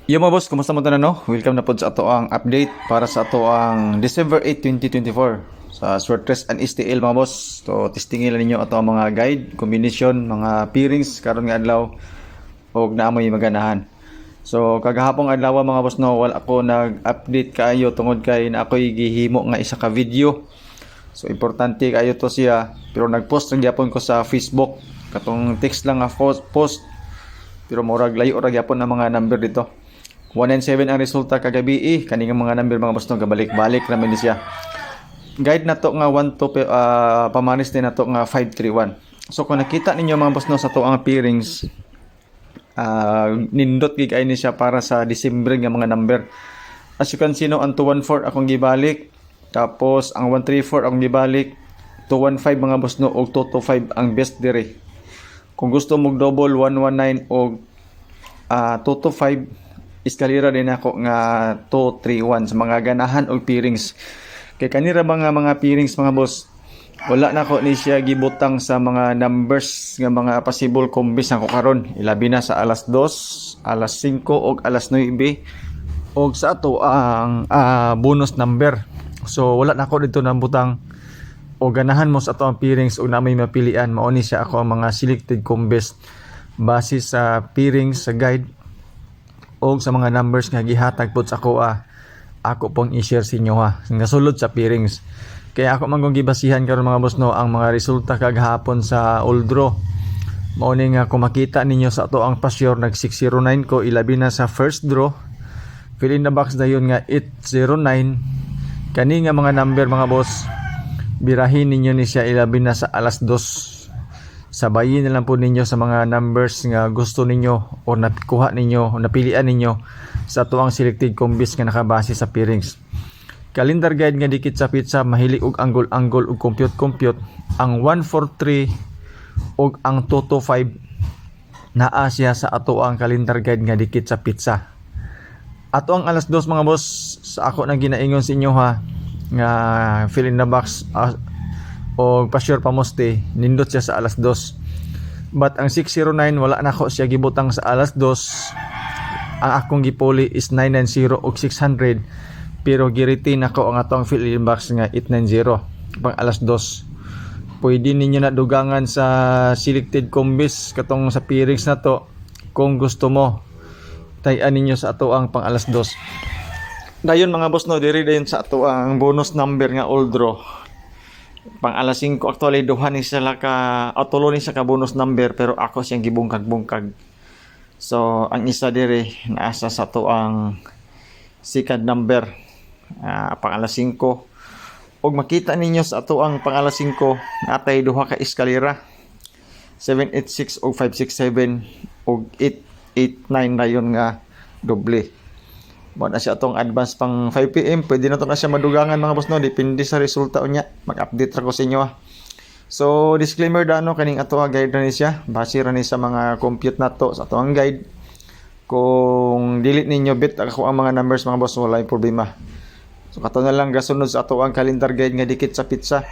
Yo mga boss, kumusta mo tanan no? Welcome na po sa ato ang update para sa ato ang December 8, 2024 sa Swertres and STL mga boss. So testingin lang ninyo ato ang mga guide, combination, mga pairings karon nga adlaw og naamoy maganahan. So kagahapon adlaw mga boss no, wala ako nag-update kaayo tungod kay na ako'y gihimo nga isa ka video. So importante kayo to siya, pero nag-post lang gyapon ko sa Facebook katong text lang nga post pero murag layo ra gyapon ang mga number dito. 197 ang resulta kagabi kaning mga number mga boss no, gabalik-balik naman siya. Guide na to nga 1 to pamanis din na to nga 531. So kung nakita ninyo mga boss no sa to ang pairings, nindot gid kay ni siya para sa December nga mga number. As you can see no, ang 214 akong gibalik, tapos ang 134 akong gibalik, 215 mga boss no, og 225 ang best dire. Kung gusto mo double 119 og 225, iskalira din ako nga 231 sa mga ganahan og pairings. Kay kanira mga pairings mga boss, wala na ko ni siya gibutang sa mga numbers nga mga possible combis nako karon. Ilabi na sa alas 2, alas 5 og alas 9 og sa ato ang bonus number. So wala na ko dito nang butang o ganahan mo sa ato ang pairings og na may mapilian. Mao ni siya ako ang mga selected combis base sa pairings sa guide o sa mga numbers nga gihatag po sa ako pong i-share sa inyo nga sulod sa pairings. Kaya ako man kung gibasihan karon mga boss no ang mga resulta kagahapon sa old draw. Mao ni nga kung makita ninyo sa ato ang pasyor nag 609 ko, ilabi na sa first draw. Fill in the box dayon nga 809. Kani nga mga number mga boss, birahin ninyo ni siya ilabi na sa alas 2. Sabayin na lang po ninyo sa mga numbers nga gusto ninyo o nakuha ninyo o napilian ninyo sa tuwang selected combis nga nakabase sa pairings. Calendar guide nga dikit sa pizza, mahilig og angle og compute ang 143 og ang 225 naa siya sa ato ang calendar guide nga dikit sa pizza. Ato ang alas 2 mga boss, sa ako nang ginaingon sa inyo nga fill in the box o pa-sure pamoste, nindot siya sa alas 2. But ang 609 wala na ko siya gibutang sa alas 2. Ang akong gipuli is 990 og 600, pero giretain ako ang atong fill in box nga 890 pang alas 2. Pwede ninyo na dugangan sa selected combis katong sa pairings na to kung gusto mo. Tayan ninyo sa ato ang pang alas 2. Dayon mga boss no, diri dayon sa ato ang bonus number nga old draw. Pang alas 5 actually duha ni sila ka tulo ni sa ka bonus number, pero ako siyang gibungkag-bungkag. So ang isa dire naasa sa to ang second number pang alas 5. Og makita ninyo sa ato ang pang alas 5 natay duha ka eskalera, 786 og 567 og 889 dayon nga doble. Mo na siya atong advance pang 5 PM. Pwede na to na siya madugangan mga boss no, depende sa resulta unya. Mag-update ra ko sa inyo So disclaimer dano, kaning ato ang guide na ni siya, base ra ni sa mga compute nato sa ato ang guide. Kung delete ninyo bit ako ang mga numbers mga boss, wala yung problema. So kato na lang gasunod sa ato ang calendar guide nga dikit sa pizza.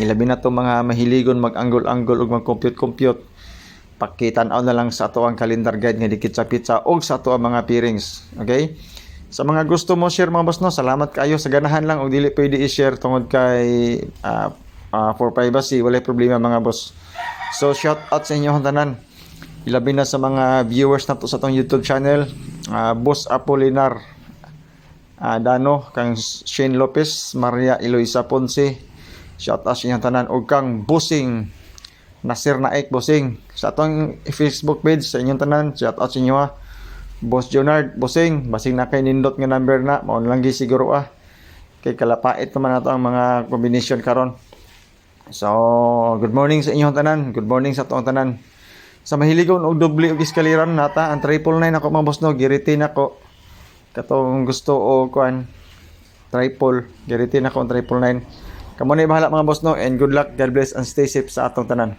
Ilabi na to mga mahiligon mag-angle ug mag-compute. Pakitan-aw na lang sa ato ang calendar guide nga dikit sa pizza o sa ato ang mga pairings. Okay? Sa mga gusto mo share mga boss no, salamat kayo sa ganahan lang og dili pwede i-share tungod kay for privacy, wala problema mga boss. So shout out sa inyo tanan. Ilabi na sa mga viewers nato sa atong YouTube channel, Boss Apolinar Dano, kang Shane Lopez, Maria Eloisa Ponce. Shout out sa inyo tanan og kang Busing Nasir Naik Bossing sa atong Facebook page sa inyong tanan. Shout out sa inyo Boss Jonard Bossing, basing na kay nindot nga number na mao lang gi siguro kay kalapait naman nato ang mga combination karon. So good morning sa inyong tanan, good morning sa atong tanan. Sa mahiligon og doble og iskaliran nata ang 999 ako mga boss no, giretain ako katong gusto o kuan triple, giretain ako ang 999. Kamo na bahala mga boss no, and good luck, God bless and stay safe sa atong tanan.